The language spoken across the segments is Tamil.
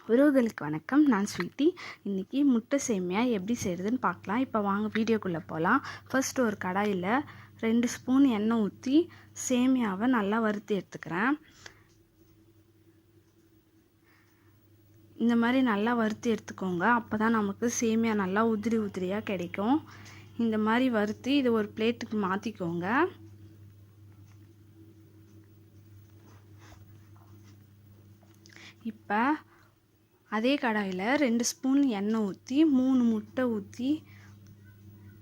உறவுகளுக்கு வணக்கம். நான் ஸ்வீட்டி. இன்றைக்கி முட்டை சேமியா எப்படி செய்கிறதுன்னு பார்க்கலாம். இப்போ வாங்க வீடியோக்குள்ளே போகலாம். ஃபர்ஸ்ட் ஒரு கடாயில் 2 ஸ்பூன் எண்ணெய் ஊற்றி சேமியாவை நல்லா வறுத்து எடுத்துக்கிறேன். இந்த மாதிரி நல்லா வறுத்து எடுத்துக்கோங்க. அப்போ தான் நமக்கு சேமியா நல்லா உதிரி உதிரியாக கிடைக்கும். இந்த மாதிரி வறுத்து இது ஒரு பிளேட்டுக்கு மாற்றிக்கோங்க. இப்போ அதே கடாயில் 2 ஸ்பூன் எண்ணெய் ஊற்றி 3 முட்டை ஊற்றி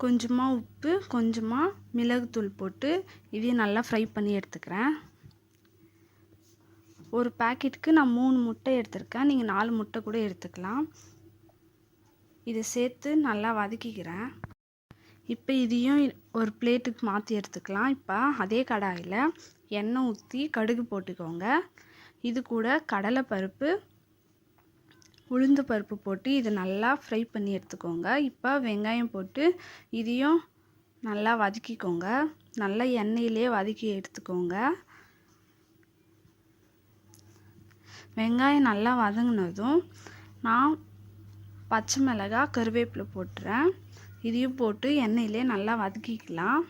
கொஞ்சமாக உப்பு கொஞ்சமாக மிளகுத்தூள் போட்டு இதையும் நல்லா ஃப்ரை பண்ணி எடுத்துக்கிறேன். ஒரு பேக்கெட்டுக்கு நான் 3 முட்டை எடுத்திருக்கேன். நீங்கள் 4 முட்டை கூட எடுத்துக்கலாம். இதை சேர்த்து நல்லா வதக்கிக்கிறேன். இப்போ இதையும் ஒரு பிளேட்டுக்கு மாற்றி எடுத்துக்கலாம். இப்போ அதே கடாயில் எண்ணெய் ஊற்றி கடுகு போட்டுக்கோங்க. இது கூட கடலைப்பருப்பு உளுந்து பருப்பு போட்டு இதை நல்லா ஃப்ரை பண்ணி எடுத்துக்கோங்க. இப்போ வெங்காயம் போட்டு இதையும் நல்லா வதக்கிக்கோங்க. நல்லா எண்ணெயிலே வதக்கி எடுத்துக்கோங்க. வெங்காயம் நல்லா வதங்கினதும் நான் பச்சை மிளகாய் கருவேப்பிலை போட்டுறேன். இதையும் போட்டு எண்ணெயிலே நல்லா வதக்கிக்கலாம்.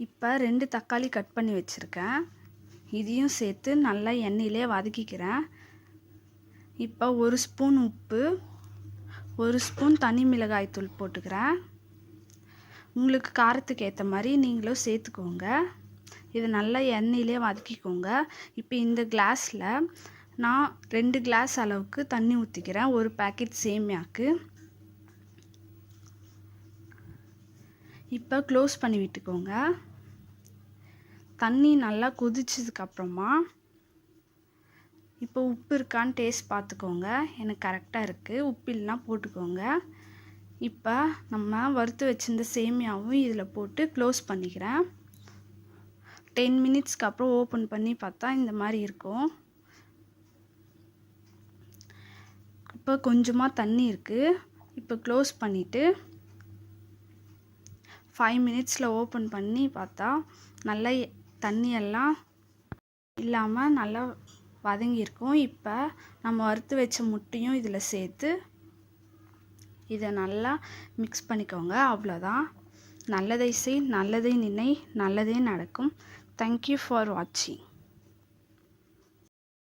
இப்போ 2 தக்காளி கட் பண்ணி வச்சுருக்கேன். இதையும் சேர்த்து நல்லா எண்ணெயிலே வதக்கிக்கிறேன். இப்போ 1 ஸ்பூன் உப்பு 1 ஸ்பூன் தனி மிளகாய் தூள் போட்டுக்கிறேன். உங்களுக்கு காரத்துக்கு ஏற்ற மாதிரி நீங்களும் சேர்த்துக்கோங்க. இதை நல்லா எண்ணெயிலே வதக்கிக்கோங்க. இப்போ இந்த கிளாஸில் நான் 2 கிளாஸ் அளவுக்கு தண்ணி ஊற்றிக்கிறேன். ஒரு பேக்கெட் சேமியாவுக்கு. இப்போ க்ளோஸ் பண்ணி விட்டுக்கோங்க. தண்ணி நல்லா கொதிச்சதுக்கப்புறமா இப்போ உப்பு இருக்கான்னு டேஸ்ட் பார்த்துக்கோங்க. எனக்கு கரெக்டாக இருக்குது. உப்பு இல்லைனா போட்டுக்கோங்க. இப்போ நம்ம வறுத்து வச்சிருந்த சேமியாவும் இதில் போட்டு க்ளோஸ் பண்ணிக்கிறேன். 10 மினிட்ஸ்க்கு அப்புறம் ஓப்பன் பண்ணி பார்த்தா இந்த மாதிரி இருக்கும். இப்போ கொஞ்சமாக தண்ணி இருக்குது. இப்போ க்ளோஸ் பண்ணிவிட்டு 5 மினிட்ஸில் ஓப்பன் பண்ணி பார்த்தா நல்லா தண்ணியெல்லாம் இல்லாமல் நல்லா வதங்கியிருக்கும். இப்போ நம்ம வறுத்து வச்ச முட்டையும் இதில் சேர்த்து இதை நல்லா மிக்ஸ் பண்ணிக்கோங்க. அவ்வளோதான். நல்லதை செய், நல்லதை நினை, நல்லதே நடக்கும். தேங்க்யூ ஃபார் வாட்சிங்.